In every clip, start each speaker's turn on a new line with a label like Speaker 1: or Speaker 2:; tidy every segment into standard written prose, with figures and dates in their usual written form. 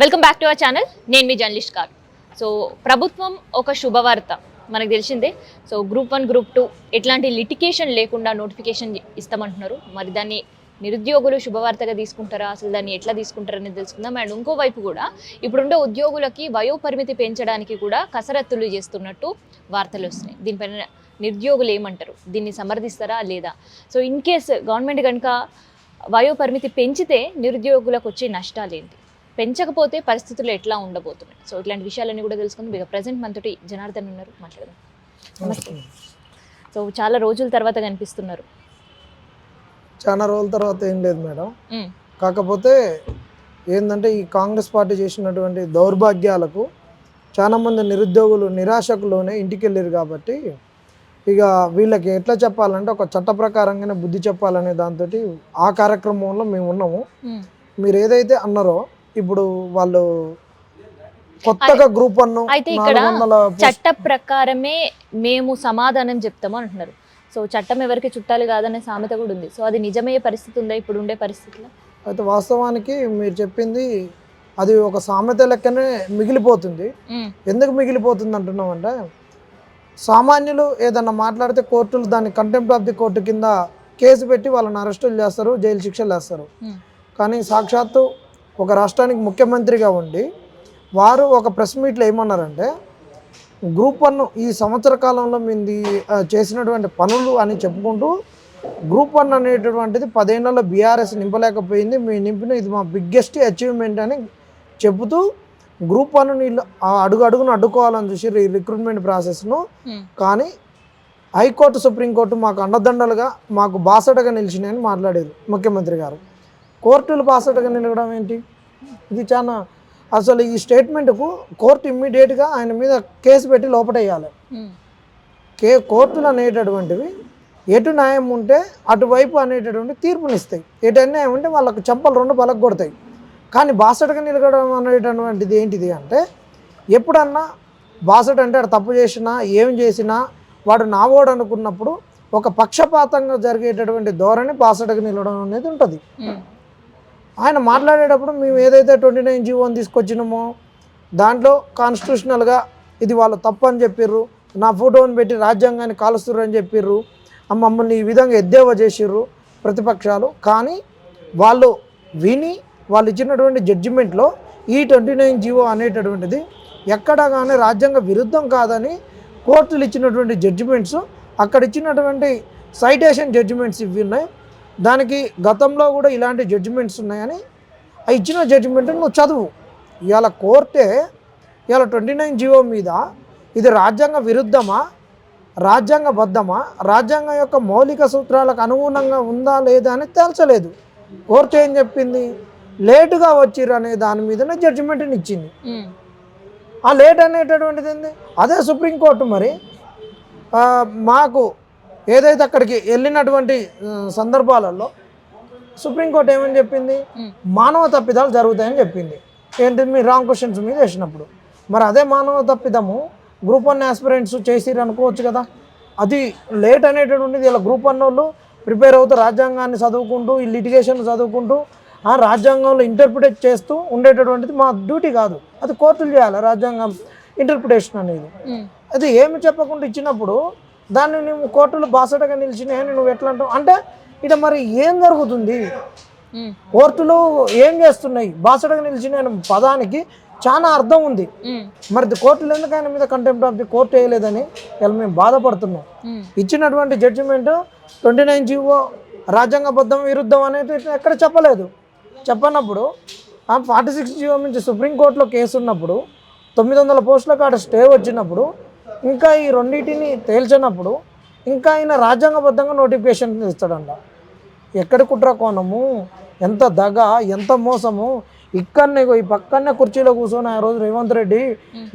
Speaker 1: Welcome back to our channel. నేను మీ journalist కాదు. So ప్రభుత్వం ఒక శుభవార్త మనకు తెలిసిందే. సో గ్రూప్ 1 గ్రూప్ 2 ఎట్లాంటి లిటికేషన్ లేకుండా నోటిఫికేషన్ ఇస్తామంటున్నారు. మరి దాన్ని నిరుద్యోగులు శుభవార్తగా తీసుకుంటారా, అసలు దాన్ని ఎట్లా తీసుకుంటారని తెలుసుకుందాం. అండ్ ఇంకోవైపు కూడా ఇప్పుడుండే ఉద్యోగులకి వయోపరిమితి పెంచడానికి కూడా కసరత్తులు చేస్తున్నట్టు వార్తలు వస్తున్నాయి. దీనిపైన నిరుద్యోగులు ఏమంటారు, దీన్ని సమర్థిస్తారా లేదా? సో ఇన్ కేస్ గవర్నమెంట్ కనుక వయోపరిమితి పెంచితే నిరుద్యోగులకు వచ్చే నష్టాలు ఏంటి, పెంచకపోతే పరిస్థితులు ఎట్లా ఉండబోతున్నాయి? సో ఇట్లాంటి విషయాలన్నీ కూడా తెలుసుకుందాం. ఇక ప్రజెంట్ మనతోటి జనార్దన్ ఉన్నారు, మాట్లాడదాం. నమస్తే. సో చాలా రోజుల తర్వాత కనిపిస్తున్నారు.
Speaker 2: చాలా రోజుల తర్వాత ఏం లేదు మేడం. కాకపోతే ఏంటంటే ఈ కాంగ్రెస్ పార్టీ చేసినటువంటి దౌర్భాగ్యాలకు చాలామంది నిరుద్యోగులు నిరాశకులోనే ఇంటికి వెళ్ళారు. కాబట్టి ఇక వీళ్ళకి ఎట్లా చెప్పాలంటే ఒక చట్ట ప్రకారంగానే బుద్ధి చెప్పాలనే దాంతో ఆ కార్యక్రమంలో మేము ఉన్నాము. మీరు ఏదైతే అన్నారో ఇప్పుడు వాళ్ళు కొత్తగా గ్రూప్ 1
Speaker 1: అయితే ఇక్కడ చట్ట ప్రకారమే మేము సమాధానం చెప్తాము అంటున్నారు. సో చట్టం ఎవరికి చుట్టాలు కాదనే సామెత కూడా ఉంది. సో అది నిజమయ్యే పరిస్థితి ఉందా ఇప్పుడు ఉండే పరిస్థితిలో?
Speaker 2: అయితే వాస్తవానికి మీరు చెప్పింది అది ఒక సామెత లెక్కనే మిగిలిపోతుంది. ఎందుకు మిగిలిపోతుంది అంటున్నామంటే, సామాన్యులు ఏదన్నా మాట్లాడితే కోర్టులు దాన్ని కంటెంప్ట్ ఆఫ్ ది కోర్టు కింద కేసు పెట్టి వాళ్ళని అరెస్టులు చేస్తారు, జైలు శిక్షలు వేస్తారు. కానీ సాక్షాత్తు ఒక రాష్ట్రానికి ముఖ్యమంత్రిగా ఉండి వారు ఒక ప్రెస్ మీట్లో ఏమన్నారంటే, గ్రూప్ 1 ఈ సంవత్సర కాలంలో మీది చేసినటువంటి పనులు అని చెప్పుకుంటూ గ్రూప్ 1 అనేటటువంటిది 10 ఏళ్లలో బీఆర్ఎస్ నింపలేకపోయింది, మేము నింపిన ఇది మా బిగ్గెస్ట్ అచీవ్మెంట్ అని చెబుతూ గ్రూప్ 1 నీళ్ళు అడుగును అడ్డుకోవాలని చూసి ఈ రిక్రూట్మెంట్ ప్రాసెస్ను. కానీ హైకోర్టు సుప్రీంకోర్టు మాకు అండదండలుగా మాకు బాసటగా నిలిచినాయని మాట్లాడారు ముఖ్యమంత్రి గారు. కోర్టులు బాసటగా నిలవడం ఏంటి? ఇది చాలా అసలు ఈ స్టేట్మెంట్కు కోర్టు ఇమ్మీడియట్గా ఆయన మీద కేసు పెట్టి లోపటేయాలి. కోర్టులు అనేటటువంటివి ఎటు న్యాయం ఉంటే అటువైపు అనేటటువంటి తీర్పునిస్తాయి, ఎటు అన్యాయం ఉంటే వాళ్ళకు చెంపలు 2 పలక కొడతాయి. కానీ బాసటగా నిలగడం అనేటటువంటిది ఏంటిది అంటే, ఎప్పుడన్నా బాసట అంటే వాడు తప్పు చేసినా ఏం చేసినా వాడు నావోడు అనుకున్నప్పుడు ఒక పక్షపాతంగా జరిగేటటువంటి ధోరణి బాసటగా నిలవడం అనేది ఉంటుంది. ఆయన మాట్లాడేటప్పుడు మేము ఏదైతే 29 జీవోని తీసుకొచ్చినామో దాంట్లో కాన్స్టిట్యూషనల్గా ఇది వాళ్ళు తప్పు అని చెప్పిర్రు, నా ఫోటోని పెట్టి రాజ్యాంగాన్ని కాలుస్తుర్రు అని చెప్పిర్రు, మమ్మల్ని ఈ విధంగా ఎద్దేవా చేసిర్రు ప్రతిపక్షాలు. కానీ వాళ్ళు విని వాళ్ళు ఇచ్చినటువంటి జడ్జిమెంట్లో ఈ 29 జీవో అనేటటువంటిది ఎక్కడా కానీ రాజ్యాంగ విరుద్ధం కాదని కోర్టులు ఇచ్చినటువంటి జడ్జిమెంట్స్, అక్కడ ఇచ్చినటువంటి సైటేషన్ జడ్జిమెంట్స్ ఇవి ఉన్నాయి. దానికి గతంలో కూడా ఇలాంటి జడ్జిమెంట్స్ ఉన్నాయని ఆ ఇచ్చిన జడ్జిమెంట్ నువ్వు చదువు. ఇవాళ కోర్టే ఇవాళ 29 జీవో మీద ఇది రాజ్యాంగ విరుద్ధమా, రాజ్యాంగబద్ధమా, రాజ్యాంగం యొక్క మౌలిక సూత్రాలకు అనుగుణంగా ఉందా లేదా అని తేల్చలేదు. కోర్టు ఏం చెప్పింది, లేటుగా వచ్చిర్రు అనే దాని మీదనే జడ్జిమెంట్ని ఇచ్చింది. ఆ లేట్ అనేటటువంటిది ఏంది, అదే సుప్రీంకోర్టు మరి మాకు ఏదైతే అక్కడికి వెళ్ళినటువంటి సందర్భాలలో సుప్రీంకోర్టు ఏమని చెప్పింది, మానవ తప్పిదాలు జరుగుతాయని చెప్పింది. ఏంటి, మీరు రాంగ్ క్వశ్చన్స్ మీద వేసినప్పుడు మరి అదే మానవ తప్పిదము గ్రూప్ 1 ఆస్పిరెంట్స్ చేసిర్రు అనుకోవచ్చు కదా. అది లేట్ అనేటటువంటిది ఇలా గ్రూప్ 1 వాళ్ళు ప్రిపేర్ అవుతూ రాజ్యాంగాన్ని చదువుకుంటూ ఈ లిటిగేషన్ చదువుకుంటూ ఆ రాజ్యాంగంలో ఇంటర్ప్రిటేట్ చేస్తూ ఉండేటటువంటిది మా డ్యూటీ కాదు, అది కోర్టులు చేయాలి రాజ్యాంగం ఇంటర్ప్రిటేషన్ అనేది. అది ఏమి చెప్పకుండా ఇచ్చినప్పుడు దాన్ని నువ్వు కోర్టులు బాసటగా నిలిచినాయని నువ్వు ఎట్లా అంటావు అంటే, ఇక మరి ఏం జరుగుతుంది, కోర్టులు ఏం చేస్తున్నాయి? బాసటగా నిలిచిన పదానికి చాలా అర్థం ఉంది. మరి కోర్టులు ఎందుకు ఆయన మీద కంటెంప్ట్ ఆఫ్ ది కోర్టు వేయలేదని ఇలా మేము బాధపడుతున్నాం. ఇచ్చినటువంటి జడ్జిమెంట్ 29 జీవో రాజ్యాంగబద్ధం విరుద్ధం అనేది ఎక్కడ చెప్పలేదు. చెప్పనప్పుడు ఆ 46 జీవో నుంచి సుప్రీంకోర్టులో కేసు ఉన్నప్పుడు 900 పోస్టులకు అక్కడ స్టే వచ్చినప్పుడు ఇంకా ఈ రెండింటిని తేల్చినప్పుడు ఇంకా ఆయన రాజ్యాంగబద్ధంగా నోటిఫికేషన్ ఇస్తాడంట. ఎక్కడి కుట్ర కోణము, ఎంత దగ, ఎంత మోసము. ఇక్కడనే ఈ పక్కనే కుర్చీలో కూర్చొని ఆ రోజు రేవంత్ రెడ్డి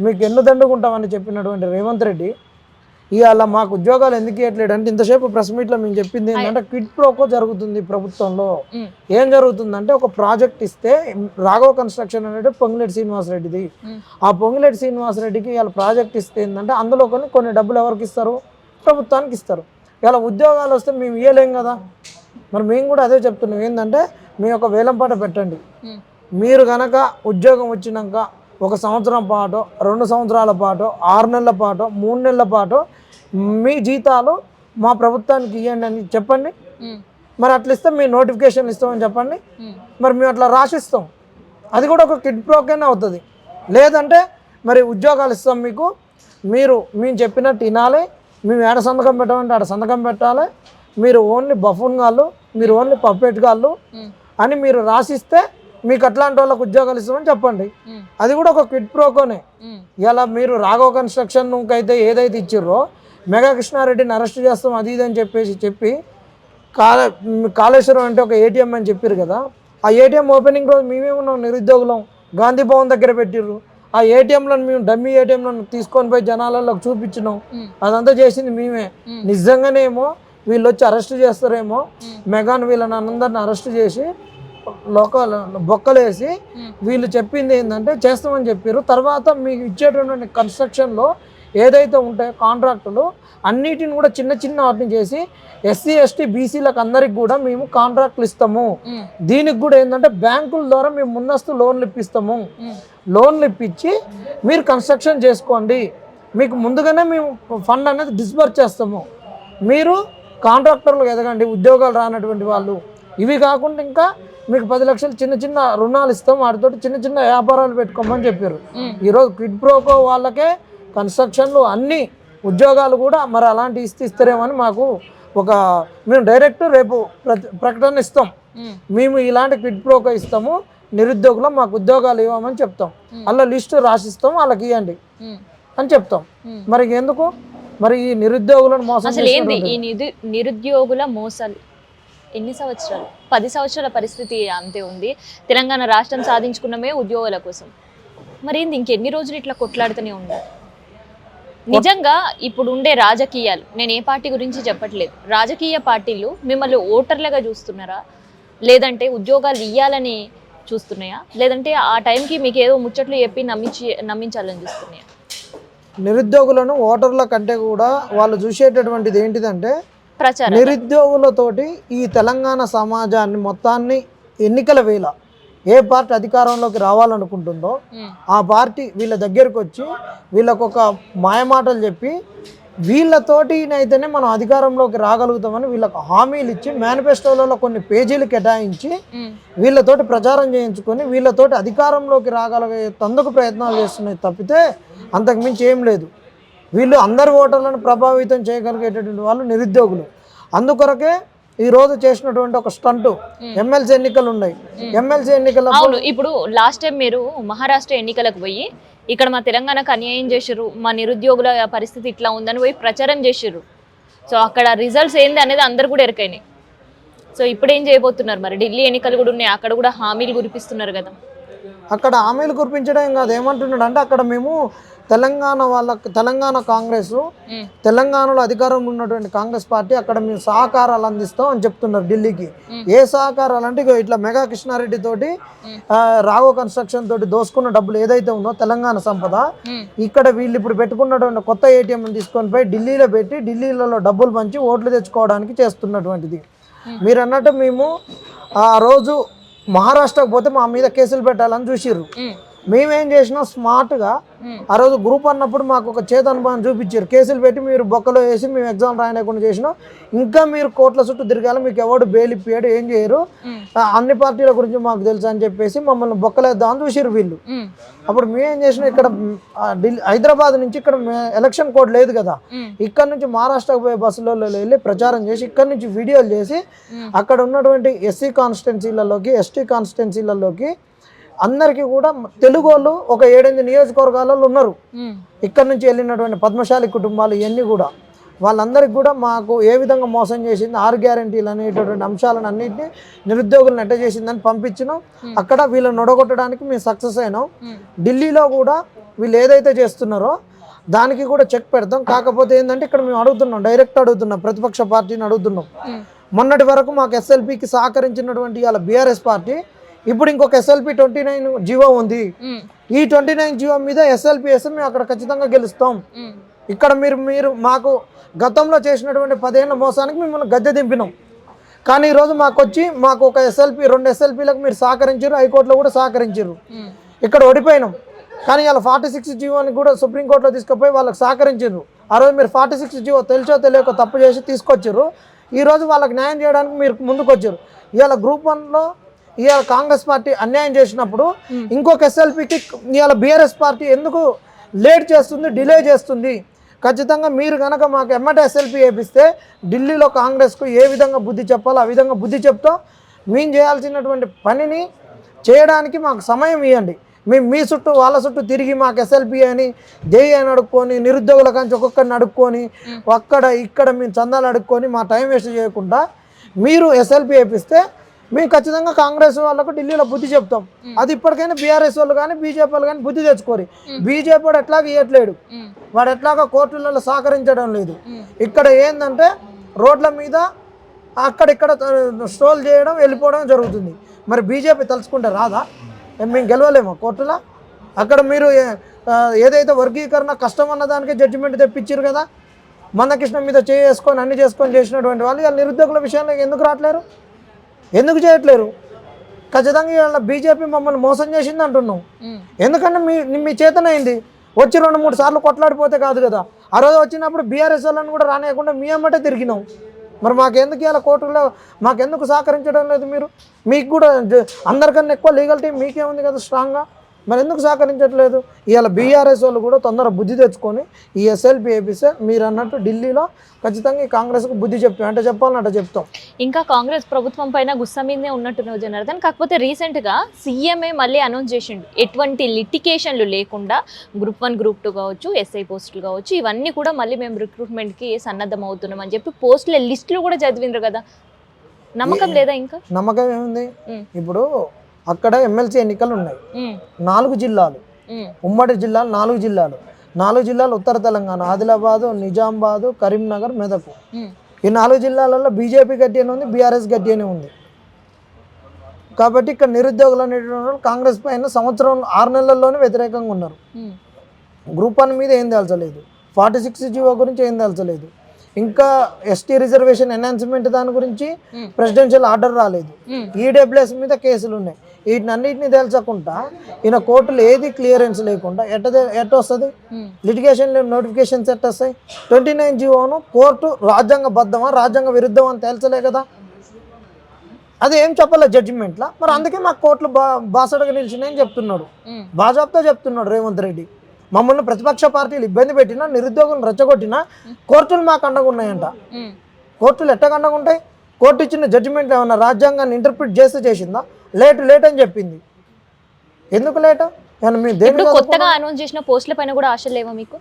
Speaker 2: మీకు ఎన్ను దండుకుంటామని చెప్పినటువంటి రేవంత్ రెడ్డి ఇవాళ మాకు ఉద్యోగాలు ఎందుకు ఇవ్వట్లేడు అంటే, ఇంతసేపు ప్రెస్ మీట్లో మేము చెప్పింది ఏంటంటే క్విడ్ ప్రోకో జరుగుతుంది ప్రభుత్వంలో. ఏం జరుగుతుందంటే, ఒక ప్రాజెక్ట్ ఇస్తే రాఘవ కన్స్ట్రక్షన్ అనేది పొంగులేటి శ్రీనివాసరెడ్డిది. ఆ పొంగులేటి శ్రీనివాసరెడ్డికి ఇవాళ ప్రాజెక్ట్ ఇస్తే ఏంటంటే అందులో కొన్ని డబ్బులు ఎవరికి ఇస్తారు, ప్రభుత్వానికి ఇస్తారు. ఇలా ఉద్యోగాలు వస్తే మేము ఇవ్వలేం కదా. మరి మేము కూడా అదే చెప్తున్నాం, ఏంటంటే మీ యొక్క వేలంపాట పెట్టండి, మీరు కనుక ఉద్యోగం వచ్చినాక 1 సంవత్సరం పాటు 2 సంవత్సరాల పాటు 6 నెలల పాటు 3 నెలల పాటు మీ జీతాలు మా ప్రభుత్వానికి ఇవ్వండి అని చెప్పండి. మరి అట్లా ఇస్తే మీ నోటిఫికేషన్ ఇస్తామని చెప్పండి. మరి మేము అట్లా రాసిస్తాం. అది కూడా ఒక కిడ్ ప్రోకైనా అవుతుంది. లేదంటే మరి ఉద్యోగాలు ఇస్తాం మీకు, మేము చెప్పినట్టు వినాలి, మేము ఏడ సంతకం పెట్టామంటే ఆడ సంతకం పెట్టాలి, మీరు ఓన్లీ బఫూన్ గాళ్ళు, మీరు ఓన్లీ పప్పెట్ గాళ్ళు అని మీరు రాసిస్తే మీకు అట్లాంటి వాళ్ళకి ఉద్యోగాలు ఇస్తామని చెప్పండి. అది కూడా ఒక క్విడ్ ప్రోకోనే. ఇలా మీరు రాఘవ కన్స్ట్రక్షన్కి అయితే ఏదైతే ఇచ్చిర్రో మెగా కృష్ణారెడ్డిని అరెస్ట్ చేస్తాం అది ఇది అని చెప్పి కాళేశ్వరం అంటే ఒక ఏటీఎం అని చెప్పారు కదా, ఆ ఏటీఎం ఓపెనింగ్ రోజు మేమే ఉన్నాం నిరుద్యోగులం, గాంధీ భవన్ దగ్గర పెట్టిర్రు. ఆ ఏటీఎంలను మేము డమ్మీ ఏటీఎంలను తీసుకొని పోయి జనాలకు చూపించినాం. అదంతా చేసింది మేమే. నిజంగానేమో వీళ్ళు వచ్చి అరెస్ట్ చేస్తారేమో, మెగాన్ వీళ్ళని అందరిని అరెస్ట్ చేసి బొక్కలేసి వీళ్ళు చెప్పింది ఏంటంటే చేస్తామని చెప్పారు. తర్వాత మీకు ఇచ్చేటటువంటి కన్స్ట్రక్షన్లో ఏదైతే ఉంటాయో కాంట్రాక్టులు అన్నిటిని కూడా చిన్న చిన్న వాటిని చేసి ఎస్సీ ఎస్టీ బీసీలకు అందరికి కూడా మేము కాంట్రాక్టులు ఇస్తాము. దీనికి కూడా ఏంటంటే బ్యాంకుల ద్వారా మేము ముందస్తు లోన్లు ఇప్పిస్తాము. లోన్లు ఇప్పించి మీరు కన్స్ట్రక్షన్ చేసుకోండి, మీకు ముందుగానే మేము ఫండ్ అనేది డిస్బర్స్ చేస్తాము, మీరు కాంట్రాక్టర్లు ఎదగండి, ఉద్యోగాలు రానటువంటి వాళ్ళు. ఇవి కాకుండా ఇంకా మీకు 10 లక్షలు చిన్న చిన్న రుణాలు ఇస్తాం, వాటితో చిన్న చిన్న వ్యాపారాలు పెట్టుకోమని చెప్పారు. ఈరోజు క్విడ్ ప్రోకో వాళ్ళకే కన్స్ట్రక్షన్లు అన్ని ఉద్యోగాలు కూడా మరి అలాంటి ఇస్తారేమని మాకు మేము డైరెక్ట్ రేపు ప్రకటన ఇస్తాం, మేము ఇలాంటి క్విడ్ ప్రోకో ఇస్తాము, నిరుద్యోగులు మాకు ఉద్యోగాలు ఇవ్వమని చెప్తాం, అలా లిస్టు రాసిస్తాం, వాళ్ళకి ఇవ్వండి అని చెప్తాం. మరి ఎందుకు మరి ఈ నిరుద్యోగులను మోసం
Speaker 1: ఈ నిరుద్యోగుల మోసాలు ఎన్ని సంవత్సరాలు? 10 సంవత్సరాల పరిస్థితి అంతే ఉంది. తెలంగాణ రాష్ట్రం సాధించుకున్నమే ఉద్యోగాల కోసం. మరి ఇంకెన్ని రోజులు ఇట్లా కొట్లాడుతూనే ఉండాలి? నిజంగా ఇప్పుడు ఉండే రాజకీయాలు, నేను ఏ పార్టీ గురించి చెప్పట్లేదు, రాజకీయ పార్టీలు మిమ్మల్ని ఓటర్లుగా చూస్తున్నారా, లేదంటే ఉద్యోగాలు ఇవ్వాలని చూస్తున్నాయా, లేదంటే ఆ టైంకి మీకు ఏదో ముచ్చట్లు చెప్పి నమ్మించాలని చూస్తున్నాయా?
Speaker 2: నిరుద్యోగులను ఓటర్ల కంటే కూడా వాళ్ళు చూసేటటువంటిది ఏంటిదంటే
Speaker 1: ప్రచారం.
Speaker 2: నిరుద్యోగులతోటి ఈ తెలంగాణ సమాజాన్ని మొత్తాన్ని ఎన్నికల వేళ ఏ పార్టీ అధికారంలోకి రావాలనుకుంటుందో ఆ పార్టీ వీళ్ళ దగ్గరకు వచ్చి వీళ్ళకు ఒక మాయమాటలు చెప్పి వీళ్ళతోటినైతేనే మనం అధికారంలోకి రాగలుగుతామని వీళ్ళకు హామీలు ఇచ్చి మేనిఫెస్టోలలో కొన్ని పేజీలు కేటాయించి వీళ్ళతోటి ప్రచారం చేయించుకొని వీళ్ళతోటి అధికారంలోకి రాగలిగేందుకు ప్రయత్నాలు చేస్తున్నాయి తప్పితే అంతకుమించి ఏం లేదు. వీళ్ళు అందరి ఓటర్లను ప్రభావితం చేయగలిగేటటువంటి వాళ్ళు నిరుద్యోగులు. అందుకొరకే ఈరోజు చేసినటువంటి ఒక స్టంటు ఎమ్మెల్సీ ఎన్నికలు ఉన్నాయి. ఎమ్మెల్సీ ఎన్నికలు
Speaker 1: ఇప్పుడు లాస్ట్ టైం మీరు మహారాష్ట్ర ఎన్నికలకు పోయి ఇక్కడ మా తెలంగాణకు అన్యాయం చేసిర్రు, మా నిరుద్యోగుల పరిస్థితి ఇట్లా ఉందని పోయి ప్రచారం చేసిర్రు. సో అక్కడ రిజల్ట్స్ ఏంది అనేది అందరు కూడా ఎరకైనాయి. సో ఇప్పుడు ఏం చేయబోతున్నారు? మరి ఢిల్లీ ఎన్నికలు కూడా ఉన్నాయి, అక్కడ కూడా హామీలు కురిపిస్తున్నారు కదా.
Speaker 2: అక్కడ హామీలు కురిపించడం కాదు, ఏమంటున్నాడు అంటే అక్కడ మేము తెలంగాణ కాంగ్రెస్, తెలంగాణలో అధికారంలో ఉన్నటువంటి కాంగ్రెస్ పార్టీ అక్కడ మేము సహకారాలు అందిస్తాం అని చెప్తున్నారు ఢిల్లీకి. ఏ సహకారాలు అంటే ఇట్లా మెగా కృష్ణారెడ్డి తోటి రాఘవ కన్స్ట్రక్షన్ తోటి దోసుకున్న డబ్బులు ఏదైతే ఉందో తెలంగాణ సంపద, ఇక్కడ వీళ్ళు ఇప్పుడు పెట్టుకున్నటువంటి కొత్త ఏటీఎం తీసుకొని పోయి ఢిల్లీలో పెట్టి ఢిల్లీలో డబ్బులు పంచి ఓట్లు తెచ్చుకోవడానికి చేస్తున్నటువంటిది. మీరు అన్నట్టు మేము ఆ రోజు మహారాష్ట్రకు పోతే మా మీద కేసులు పెట్టాలని చూసిర్రు. మేమేం చేసినాం స్మార్ట్గా ఆ రోజు గ్రూప్ అన్నప్పుడు మాకు ఒక చేత అనుభవం చూపించారు, కేసులు పెట్టి మీరు బొక్కలో వేసి మేము ఎగ్జామ్ రాయకుండా చేసినాం, ఇంకా మీరు కోట్ల చుట్టూ తిరగాలి, మీకు ఎవడు బెయిల్ ఇప్పాడు ఏం చేయరు, అన్ని పార్టీల గురించి మాకు తెలుసు అని చెప్పేసి మమ్మల్ని బొక్కలేద్దామని చూసిరు వీళ్ళు. అప్పుడు మేమేం చేసినాం, ఇక్కడ హైదరాబాద్ నుంచి ఇక్కడ ఎలక్షన్ కోడ్ లేదు కదా, ఇక్కడ నుంచి మహారాష్ట్రకు పోయే బస్సులలో వెళ్ళి ప్రచారం చేసి ఇక్కడ నుంచి వీడియోలు చేసి అక్కడ ఉన్నటువంటి ఎస్సీ కాన్స్టిట్యున్సీలలోకి ఎస్టీ కాన్స్టిట్యున్సీలలోకి అందరికీ కూడా తెలుగు వాళ్ళు ఒక 7-8 నియోజకవర్గాలలో ఉన్నారు. ఇక్కడ నుంచి వెళ్ళినటువంటి పద్మశాలి కుటుంబాలు ఇవన్నీ కూడా వాళ్ళందరికీ కూడా మాకు ఏ విధంగా మోసం చేసింది, 6 గ్యారెంటీలు అనేటటువంటి అంశాలను అన్నింటినీ నిరుద్యోగులను ఎట్ట చేసిందని పంపించినాం. అక్కడ వీళ్ళని నొడగొట్టడానికి మేము సక్సెస్ అయినాం. ఢిల్లీలో కూడా వీళ్ళు ఏదైతే చేస్తున్నారో దానికి కూడా చెక్ పెడతాం. కాకపోతే ఏంటంటే ఇక్కడ మేము అడుగుతున్నాం, డైరెక్ట్ అడుగుతున్నాం, ప్రతిపక్ష పార్టీని అడుగుతున్నాం. మొన్నటి వరకు మాకు ఎస్ఎల్పికి సహకరించినటువంటి ఇవాళ బీఆర్ఎస్ పార్టీ ఇప్పుడు ఇంకొక ఎస్ఎల్పి 29 జీవో ఉంది. ఈ 29 జీవో మీద ఎస్ఎల్పి వేస్తే మేము అక్కడ ఖచ్చితంగా గెలుస్తాం. ఇక్కడ మీరు మాకు గతంలో చేసినటువంటి 10 ఏళ్ల మోసానికి మిమ్మల్ని గద్దె దింపినాం. కానీ ఈరోజు మాకు ఒక ఎస్ఎల్పి 2 ఎస్ఎల్పీలకు మీరు సహకరించారు, హైకోర్టులో కూడా సహకరించారు, ఇక్కడ ఓడిపోయినాం. కానీ ఇలా 46 జీవోని కూడా సుప్రీంకోర్టులో తీసుకుపోయి వాళ్ళకి సహకరించారు. ఆ రోజు మీరు 46 జీవో తెలిసో తెలియక తప్పు చేసి తీసుకొచ్చారు. ఈరోజు వాళ్ళకి న్యాయం చేయడానికి మీరు ముందుకు వచ్చారు. ఇవాళ గ్రూప్ 1లో ఇవాళ కాంగ్రెస్ పార్టీ అన్యాయం చేసినప్పుడు ఇంకొక ఎస్ఎల్పికి ఇవాళ బీఆర్ఎస్ పార్టీ ఎందుకు లేట్ చేస్తుంది, డిలే చేస్తుంది? ఖచ్చితంగా మీరు కనుక మాకు ఎమ్మటే ఎస్ఎల్పి వేపిస్తే ఢిల్లీలో కాంగ్రెస్కు ఏ విధంగా బుద్ధి చెప్పాలో ఆ విధంగా బుద్ధి చెప్తాం. మేము చేయాల్సినటువంటి పనిని చేయడానికి మాకు సమయం ఇవ్వండి. మేము మీ చుట్టూ వాళ్ళ చుట్టూ తిరిగి మాకు ఎస్ఎల్పి అని జేఈ అని అడుక్కొని, నిరుద్యోగుల కంచి ఒక్కొక్కరిని అడుక్కొని, అక్కడ ఇక్కడ మేము చందాలు అడుక్కొని మా టైం వేస్ట్ చేయకుండా మీరు ఎస్ఎల్పి వేపిస్తే మేము ఖచ్చితంగా కాంగ్రెస్ వాళ్ళకు ఢిల్లీలో బుద్ధి చెప్తాం. అది ఇప్పటికైనా బీఆర్ఎస్ వాళ్ళు కానీ బీజేపీ వాళ్ళు కానీ బుద్ధి తెచ్చుకోరు. బీజేపీ వాడు ఎట్లాగ ఇవ్వట్లేడు, వాడు ఎట్లాగో కోర్టులలో సహకరించడం లేదు. ఇక్కడ ఏంటంటే రోడ్ల మీద అక్కడిక్కడ స్ట్రోల్ చేయడం, వెళ్ళిపోవడం జరుగుతుంది. మరి బీజేపీ తలుచుకుంటే రాదా? మేము గెలవలేమో కోర్టులో? అక్కడ మీరు ఏదైతే వర్గీకరణ కష్టం అన్న దానికే జడ్జిమెంట్ తెప్పించారు కదా. మందకృష్ణ మీద చేసుకొని అన్ని చేసుకొని చేసినటువంటి వాళ్ళు ఇలా నిరుద్యోగుల విషయంలో ఎందుకు రావట్లేరు, ఎందుకు చేయట్లేరు? ఖచ్చితంగా ఇవాళ బీజేపీ మమ్మల్ని మోసం చేసింది అంటున్నాం. ఎందుకంటే మీ చేతనైంది వచ్చి 2-3 సార్లు కొట్లాడిపోతే కాదు కదా. ఆ రోజు వచ్చినప్పుడు బీఆర్ఎస్ వాళ్ళని కూడా రానియకుండా మీ అమ్మటే తిరిగినాం. మరి మాకెందుకు ఇలా కోర్టులో మాకెందుకు సహకరించడం లేదు? మీకు కూడా అందరికన్నా ఎక్కువ లీగల్ టీం మీకే ఉంది కదా స్ట్రాంగ్గా, మరి ఎందుకు సహకరించట్లేదు? ఇవాళ బీఆర్ఎస్ వాళ్ళు కూడా తొందర బుద్ధి తెచ్చుకొని ఈ ఎస్ఎల్పి వేపిస్తే మీరు అన్నట్టు ఢిల్లీలో ఖచ్చితంగా ఈ కాంగ్రెస్కు బుద్ధి చెప్తాం, అంటే చెప్పాలంటే చెప్తాం.
Speaker 1: ఇంకా కాంగ్రెస్ ప్రభుత్వం పైన గుస్సా మీదే ఉన్నట్టున్నావు జనార్దన్. కాకపోతే రీసెంట్గా సీఎంఏ మళ్ళీ అనౌన్స్ చేసిండు, ఎటువంటి లిటికేషన్లు లేకుండా గ్రూప్ 1 గ్రూప్ 2 కావచ్చు, ఎస్ఐ పోస్టులు కావచ్చు, ఇవన్నీ కూడా మళ్ళీ మేము రిక్రూట్మెంట్కి సన్నద్ధం అవుతున్నాం అని చెప్పి పోస్టుల లిస్టులు కూడా చదివిండ్రు కదా. నమ్మకం లేదా? ఇంకా నమ్మకం
Speaker 2: ఏముంది? ఇప్పుడు అక్కడ ఎమ్మెల్సీ ఎన్నికలు ఉన్నాయి, 4 జిల్లాలు, ఉమ్మడి జిల్లాలు 4 జిల్లాలు ఉత్తర తెలంగాణ, ఆదిలాబాదు, నిజామాబాదు, కరీంనగర్, మెదక్. ఈ 4 జిల్లాలలో బీజేపీ గట్టి అని ఉంది, బీఆర్ఎస్ గట్టి అని ఉంది. కాబట్టి ఇక్కడ నిరుద్యోగులు అనేటువంటి కాంగ్రెస్ పైన సంవత్సరం 6 నెలల్లోనే వ్యతిరేకంగా ఉన్నారు. గ్రూప్ 1 మీద ఏం తేల్చలేదు, 46 జీవో గురించి ఏం తేల్చలేదు, ఇంకా ఎస్టీ రిజర్వేషన్ ఎన్హాన్స్మెంట్ దాని గురించి ప్రెసిడెన్షియల్ ఆర్డర్ రాలేదు, ఈడబ్ల్యూఎస్ మీద కేసులు ఉన్నాయి. వీటినన్నిటిని తేల్చకుండా ఈయన కోర్టులు ఏది క్లియరెన్స్ లేకుండా ఎట్ట వస్తుంది? లిటిగేషన్ నోటిఫికేషన్స్ ఎట్ట వస్తాయి? 29 జీవోను కోర్టు రాజ్యాంగబద్ధమా రాజ్యాంగ విరుద్ధమా అని తేల్చలే కదా. అది ఏం చెప్పలేదు జడ్జిమెంట్లో. మరి అందుకే మాకు కోర్టులు బాసడగా నిలిచినాయని చెప్తున్నాడు, బాజాబ్తో చెప్తున్నాడు రేవంత్ రెడ్డి. మమ్మల్ని ప్రతిపక్ష పార్టీలు ఇబ్బంది పెట్టినా, నిరుద్యోగులను రెచ్చగొట్టినా కోర్టులు మాకు అండగా ఉన్నాయంట. కోర్టులు ఎట్టగా అండగా ఉంటాయి? కోర్టు ఇచ్చిన జడ్జిమెంట్ ఏమన్నా రాజ్యాంగాన్ని ఇంటర్ప్రిట్ చేసిందా? లేట్ అని చెప్పింది. ఎందుకు లేట్? కొత్తగా అనౌన్స్ చేసిన పోస్టుల పైన కూడా ఆశ లేవా మీకు?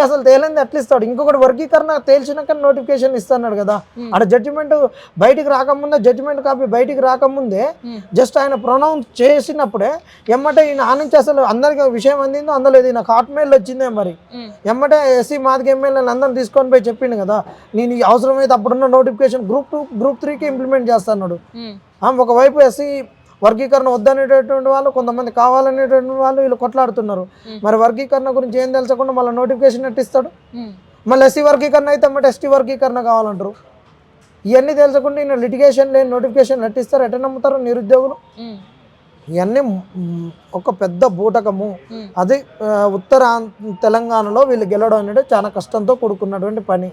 Speaker 2: అసలు తేలింది ఎట్లా ఇస్తాడు? ఇంకొకటి వర్గీకరణ తేల్చినాక నోటిఫికేషన్ ఇస్తున్నాడు కదా. అక్కడ జడ్జిమెంట్ బయటికి రాకముందే, జడ్జిమెంట్ కాపీ బయటికి రాకముందే జస్ట్ ఆయన ప్రొనౌన్స్ చేసినప్పుడే ఎమ్మటే ఈయన ఆ నుంచి అసలు అందరికి విషయం అందిందో అందలేదు, ఈయన హాట్ మెయిల్ వచ్చిందే. మరి ఎమ్మటే ఎస్సీ మాదిగ ఎమ్మెల్యేలు అందరిని తీసుకొని పోయి చెప్పిండు కదా, నేను అవసరమైతే అప్పుడున్న నోటిఫికేషన్ గ్రూప్ 2 గ్రూప్ 3కి ఇంప్లిమెంట్ చేస్తున్నాడు. ఒకవైపు ఎస్సీ వర్గీకరణ వద్దనేటటువంటి వాళ్ళు, కొంతమంది కావాలనేటువంటి వాళ్ళు వీళ్ళు కొట్లాడుతున్నారు. మరి వర్గీకరణ గురించి ఏం తెలుసకుండా మళ్ళీ నోటిఫికేషన్ ఎట్టిస్తాడు? మళ్ళీ ఎస్సీ వర్గీకరణ అయితే అమ్మటే ఎస్టీ వర్గీకరణ కావాలంటారు. ఇవన్నీ తెలుసకుండా ఈయన లిటిగేషన్ లేని నోటిఫికేషన్ ఎట్టిస్తారు? ఎట్ట నమ్ముతారు నిరుద్యోగులు? ఇవన్నీ ఒక పెద్ద బూటకము. అది ఉత్తర తెలంగాణలో వీళ్ళు గెలవడం అనేది చాలా కష్టంతో కూడుకున్నటువంటి పని.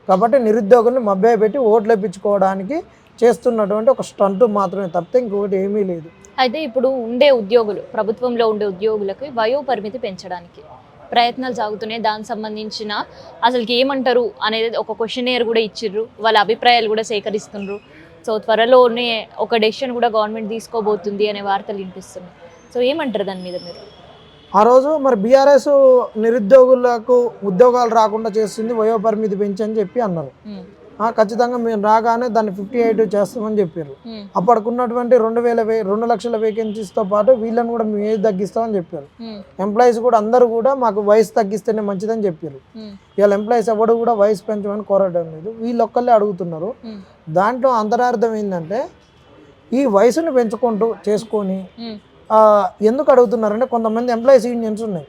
Speaker 2: కాబట్టి నిరుద్యోగుల్ని మభ్యపెట్టి ఓట్లు వేయించుకోవడానికి చేస్తున్నటువంటి ఒక స్టంట్ మాత్రమే తప్పితే ఇంకొకటి ఏమీ లేదు.
Speaker 1: అయితే ఇప్పుడు ఉండే ఉద్యోగులు, ప్రభుత్వంలో ఉండే ఉద్యోగులకి వయో పరిమితి పెంచడానికి ప్రయత్నాలు సాగుతున్నాయి. దానికి సంబంధించిన అసలుకి ఏమంటారు అనేది ఒక క్వశ్చనేర్ కూడా ఇచ్చిర్రు, వాళ్ళ అభిప్రాయాలు కూడా సేకరిస్తున్నారు. సో త్వరలోనే ఒక డెసిషన్ కూడా గవర్నమెంట్ తీసుకోబోతుంది అనే వార్తలు వినిపిస్తున్నాయి. సో ఏమంటారు దాని మీద మీరు?
Speaker 2: ఆ రోజు మరి బీఆర్ఎస్ నిరుద్యోగులకు ఉద్యోగాలు రాకుండా చేస్తుంది, వయో పరిమితి పెంచని చెప్పి అన్నారు. ఖచ్చితంగా మేము రాగానే దాన్ని 58 చేస్తామని చెప్పారు. అప్పటికున్నటువంటి 2 లక్షల వేకెన్సీస్తో పాటు వీళ్ళని కూడా మేము ఏది తగ్గిస్తామని చెప్పారు. ఎంప్లాయీస్ కూడా అందరూ కూడా మాకు వయసు తగ్గిస్తేనే మంచిదని చెప్పారు. ఇవాళ ఎంప్లాయీస్ ఎవడు కూడా వయసు పెంచమని కోరడం లేదు, వీళ్ళొక్కళ్ళే అడుగుతున్నారు. దాంట్లో అంతరార్థం ఏంటంటే ఈ వయసును పెంచుకుంటూ చేసుకొని ఎందుకు అడుగుతున్నారంటే కొంతమంది ఎంప్లాయీస్ యూనియన్స్ ఉన్నాయి,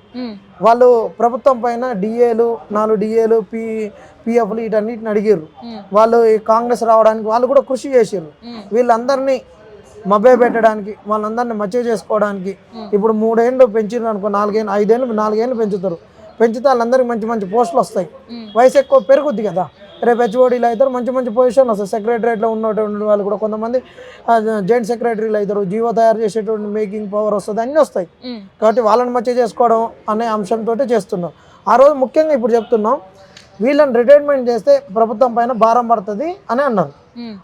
Speaker 2: వాళ్ళు ప్రభుత్వం పైన డిఏలు 4 డిఏలు పిఎఫ్లు వీటన్నిటిని అడిగారు. వాళ్ళు ఈ కాంగ్రెస్ రావడానికి వాళ్ళు కూడా కృషి చేసారు. వీళ్ళందరినీ మభ్య పెట్టడానికి, వాళ్ళందరినీ మచ్చ చేసుకోవడానికి ఇప్పుడు 3 ఏళ్ళు పెంచారు అనుకో, 4 ఏళ్ళు పెంచుతారు. పెంచితే వాళ్ళందరికీ మంచి మంచి పోస్టులు వస్తాయి. వయసు ఎక్కువ పెరుగుద్ది కదా, రేపు హెచ్ఓడీలు అవుతారు, మంచి మంచి పొజిషన్ వస్తాయి. సెక్రటరియట్లో ఉన్నటువంటి వాళ్ళు కూడా కొంతమంది జాయింట్ సెక్రటరీలు అవుతారు. జీవో తయారు చేసేటువంటి మేకింగ్ పవర్ వస్తుంది, అన్నీ వస్తాయి. కాబట్టి వాళ్ళని మచ్చ చేసుకోవడం అనే అంశంతో చేస్తున్నాం. ఆ రోజు ముఖ్యంగా ఇప్పుడు చెప్తున్నాం, వీళ్ళని రిటైర్మెంట్ చేస్తే ప్రభుత్వం పైన భారం పడుతుంది అని అన్నారు.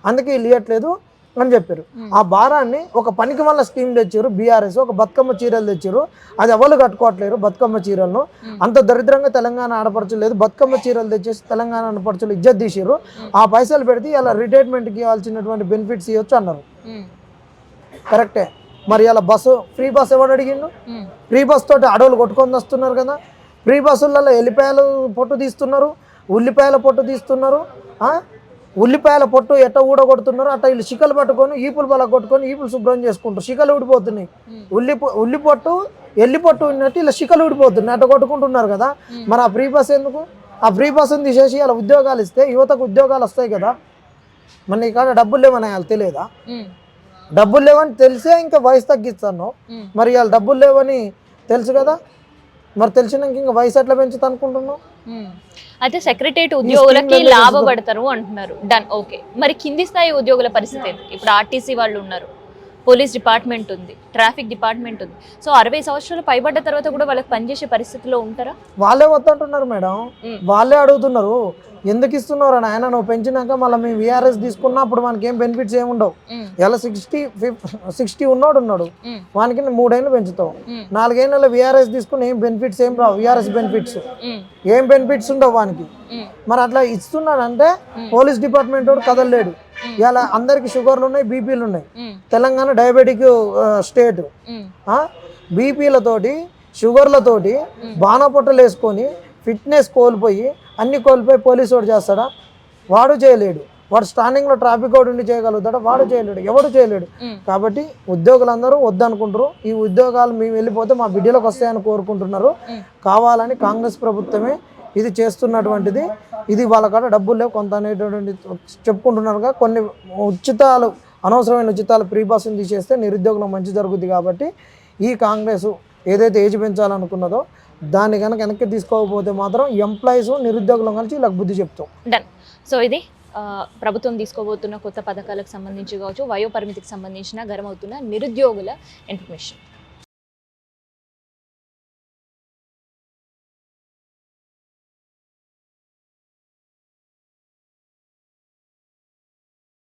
Speaker 2: అందుకే వీళ్ళు ఇవ్వట్లేదు అని చెప్పారు. ఆ భారాన్ని ఒక పనికి వల్ల స్కీమ్ తెచ్చారు బీఆర్ఎస్. ఒక బతుకమ్మ చీరలు తెచ్చారు, అది ఎవరు కట్టుకోవట్లేరు బతుకమ్మ చీరలను. అంత దరిద్రంగా తెలంగాణ ఆడపడుచలేదు. బతుకమ్మ చీరలు తెచ్చేసి తెలంగాణ ఆడపడుచులు ఇజ్జత్ తీసారు. ఆ పైసలు పెడితే ఇలా రిటైర్మెంట్కి ఇవ్వాల్సినటువంటి బెనిఫిట్స్ ఇవ్వచ్చు అన్నారు. కరెక్టే. మరి ఇలా ఫ్రీ బస్సు ఎవడు అడిగిండు? ఫ్రీ బస్ తోటి అడవులు కొట్టుకొని వస్తున్నారు కదా. ఫ్రీ బస్సులలో ఎల్లిపాయలు పొట్టు తీస్తున్నారు, ఉల్లిపాయల పొట్టు తీస్తున్నారు. ఉల్లిపాయల పొట్టు ఎట్ట ఊడగొడుతున్నారు, అట్ట వీళ్ళు శికలు పట్టుకొని ఈపులు బల కొట్టుకొని ఈపులు శుభ్రం చేసుకుంటారు. శికలు ఊడిపోతున్నాయి. ఉల్లిపొట్టు ఎల్లిపొట్టు ఉన్నట్టు ఇలా శికలు ఊడిపోతున్నాయి, అట్ట కొట్టుకుంటున్నారు కదా. మరి ఆ ఫ్రీ బస్ ఎందుకు? ఆ ఫ్రీ బస్సును తీసేసి ఇలా ఉద్యోగాలు ఇస్తే యువతకు ఉద్యోగాలు వస్తాయి కదా. మరి నీ కాడ డబ్బులు లేవని వాళ్ళు తెలియదా? డబ్బులు లేవని తెలిసే ఇంకా వయసు తగ్గిస్తాను. మరి వాళ్ళు డబ్బులు లేవని తెలుసు కదా, మరి తెలిసినాక ఇంకా వయసు ఎట్లా పెంచుతా అనుకుంటున్నావు?
Speaker 1: అయితే సెక్రటరియట్ ఉద్యోగులకి లాభపడతారు అంటున్నారు. Done, okay. మరి కింది స్థాయి ఉద్యోగుల పరిస్థితి ఏంటి? ఇప్పుడు ఆర్టీసీ వాళ్ళు ఉన్నారు, పోలీస్ డిపార్ట్మెంట్ ఉంది, ట్రాఫిక్ డిపార్ట్మెంట్ ఉంది. సో 60 సంవత్సరాలు పైబడ్డ తర్వాత కూడా వాళ్ళకి పనిచేసే పరిస్థితిలో ఉంటారా?
Speaker 2: వాళ్ళే వద్దంటున్నారు మేడం, వాళ్ళే అడుగుతున్నారు. ఎందుకు ఇస్తున్నారు అని. ఆయన నువ్వు పెంచినాక మళ్ళీ మేము విఆర్ఎస్ తీసుకున్నా అప్పుడు మనకి ఏం బెనిఫిట్స్ ఏమి ఉండవు. ఇలా 60 ఉన్నాడు, వానికి 3 ఏళ్ళు పెంచుతావు. 4 ఏళ్ళ విఆర్ఎస్ తీసుకుని ఏం బెనిఫిట్స్ ఏం రావు. విఆర్ఎస్ బెనిఫిట్స్ ఏం బెనిఫిట్స్ ఉండవు వానికి. మరి అట్లా ఇస్తున్నాడంటే పోలీస్ డిపార్ట్మెంట్ వాడు కదలలేడు. ఇలా అందరికి షుగర్లు ఉన్నాయి, బీపీలు ఉన్నాయి. Telangana diabetic state. బీపీలతోటి షుగర్లతోటి బాణపొట్టలు వేసుకొని ఫిట్నెస్ కోల్పోయి అన్ని కోల్పోయి పోలీసు వాడు చేస్తాడా? వాడు చేయలేడు. వాడు స్టాండింగ్లో ట్రాఫిక్ వాడు ఉండి చేయగలుగుతాడా? వాడు చేయలేడు, ఎవడు చేయలేడు. కాబట్టి ఉద్యోగులందరూ వద్దనుకుంటారు. ఈ ఉద్యోగాలు మేము వెళ్ళిపోతే మా బిడ్డలకు వస్తాయని కోరుకుంటున్నారు. కావాలని కాంగ్రెస్ ప్రభుత్వమే ఇది చేస్తున్నటువంటిది. ఇది వాళ్ళ కాడ డబ్బులు లేవు కొంత అనేటువంటి చెప్పుకుంటున్నారుగా. కొన్ని ఉచితాలు, అనవసరమైన ఉచితాలు ఫ్రీ బస్సులు తీసేస్తే నిరుద్యోగులకు మంచి జరుగుద్ది. కాబట్టి ఈ కాంగ్రెస్ ఏదైతే ఏజ్ పెంచాలనుకున్నదో దాన్ని కనుక వెనక్కి తీసుకోకపోతే మాత్రం ఎంప్లాయీస్ నిరుద్యోగులను కలిసి ఇలా బుద్ధి చెప్తాం.
Speaker 1: డన్. సో ఇది ప్రభుత్వం తీసుకోబోతున్న కొత్త పథకాలకు సంబంధించి కావచ్చు, వయో పరిమితికి సంబంధించిన గరమవుతున్న నిరుద్యోగుల ఇన్ఫర్మేషన్.